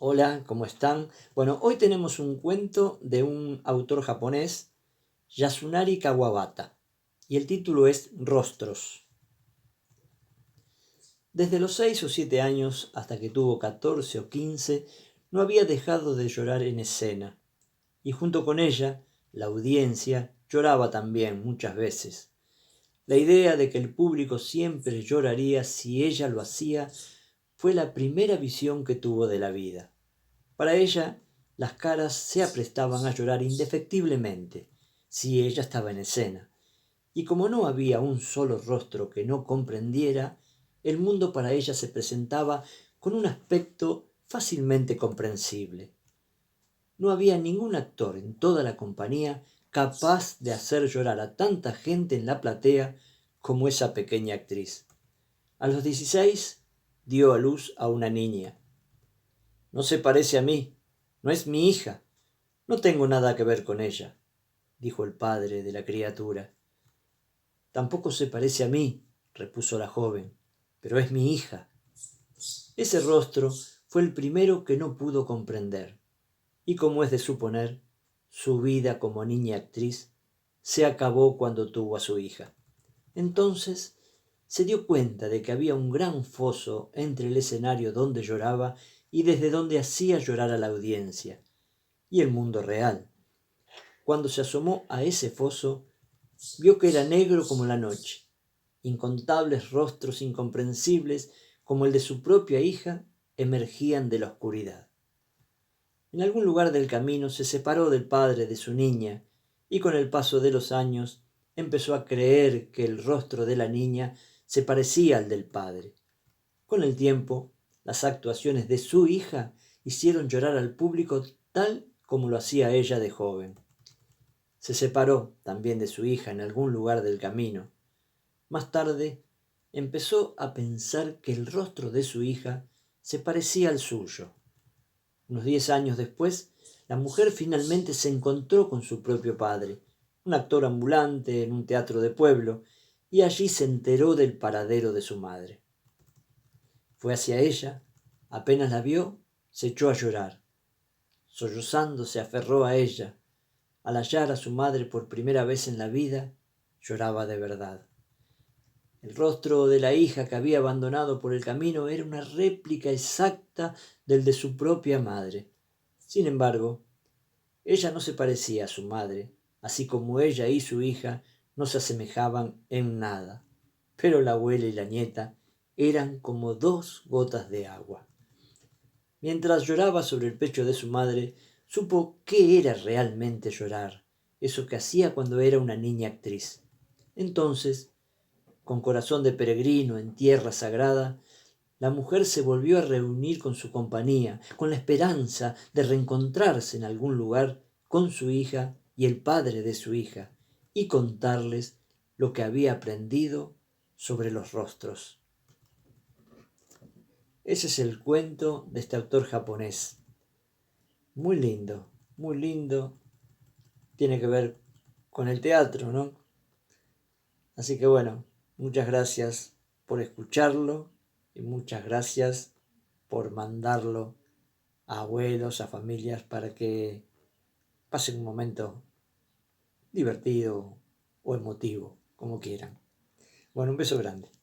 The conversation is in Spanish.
Hola, ¿cómo están? Bueno, hoy tenemos un cuento de un autor japonés, Yasunari Kawabata, y el título es Rostros. Desde los 6 o 7 años hasta que tuvo 14 o 15, no había dejado de llorar en escena, y junto con ella, la audiencia lloraba también muchas veces. La idea de que el público siempre lloraría si ella lo hacía fue la primera visión que tuvo de la vida. Para ella, las caras se aprestaban a llorar indefectiblemente si ella estaba en escena, y como no había un solo rostro que no comprendiera, el mundo para ella se presentaba con un aspecto fácilmente comprensible. No había ningún actor en toda la compañía capaz de hacer llorar a tanta gente en la platea como esa pequeña actriz. A los 16 dio a luz a una niña. No se parece a mí, no es mi hija, no tengo nada que ver con ella, dijo el padre de la criatura. Tampoco se parece a mí, repuso la joven, pero es mi hija. Ese rostro fue el primero que no pudo comprender, y como es de suponer, su vida como niña actriz se acabó cuando tuvo a su hija. Entonces se dio cuenta de que había un gran foso entre el escenario donde lloraba y desde donde hacía llorar a la audiencia, y el mundo real. Cuando se asomó a ese foso, vio que era negro como la noche. Incontables rostros incomprensibles como el de su propia hija emergían de la oscuridad. En algún lugar del camino se separó del padre de su niña y con el paso de los años empezó a creer que el rostro de la niña se parecía al del padre. Con el tiempo, las actuaciones de su hija hicieron llorar al público tal como lo hacía ella de joven. Se separó también de su hija en algún lugar del camino. Más tarde empezó a pensar que el rostro de su hija se parecía al suyo. Unos 10 años después, la mujer finalmente se encontró con su propio padre, un actor ambulante en un teatro de pueblo, y allí se enteró del paradero de su madre. Fue hacia ella, apenas la vio, se echó a llorar. Sollozando se aferró a ella. Al hallar a su madre por primera vez en la vida, lloraba de verdad. El rostro de la hija que había abandonado por el camino era una réplica exacta del de su propia madre. Sin embargo, ella no se parecía a su madre, así como ella y su hija no se asemejaban en nada. Pero la abuela y la nieta eran como dos gotas de agua. Mientras lloraba sobre el pecho de su madre, supo qué era realmente llorar, eso que hacía cuando era una niña actriz. Entonces, con corazón de peregrino en tierra sagrada, la mujer se volvió a reunir con su compañía, con la esperanza de reencontrarse en algún lugar con su hija y el padre de su hija, y contarles lo que había aprendido sobre los rostros. Ese es el cuento de este autor japonés. Muy lindo, muy lindo. Tiene que ver con el teatro, ¿no? Así que bueno, muchas gracias por escucharlo y muchas gracias por mandarlo a abuelos, a familias, para que pasen un momento divertido o emotivo, como quieran. Bueno, un beso grande.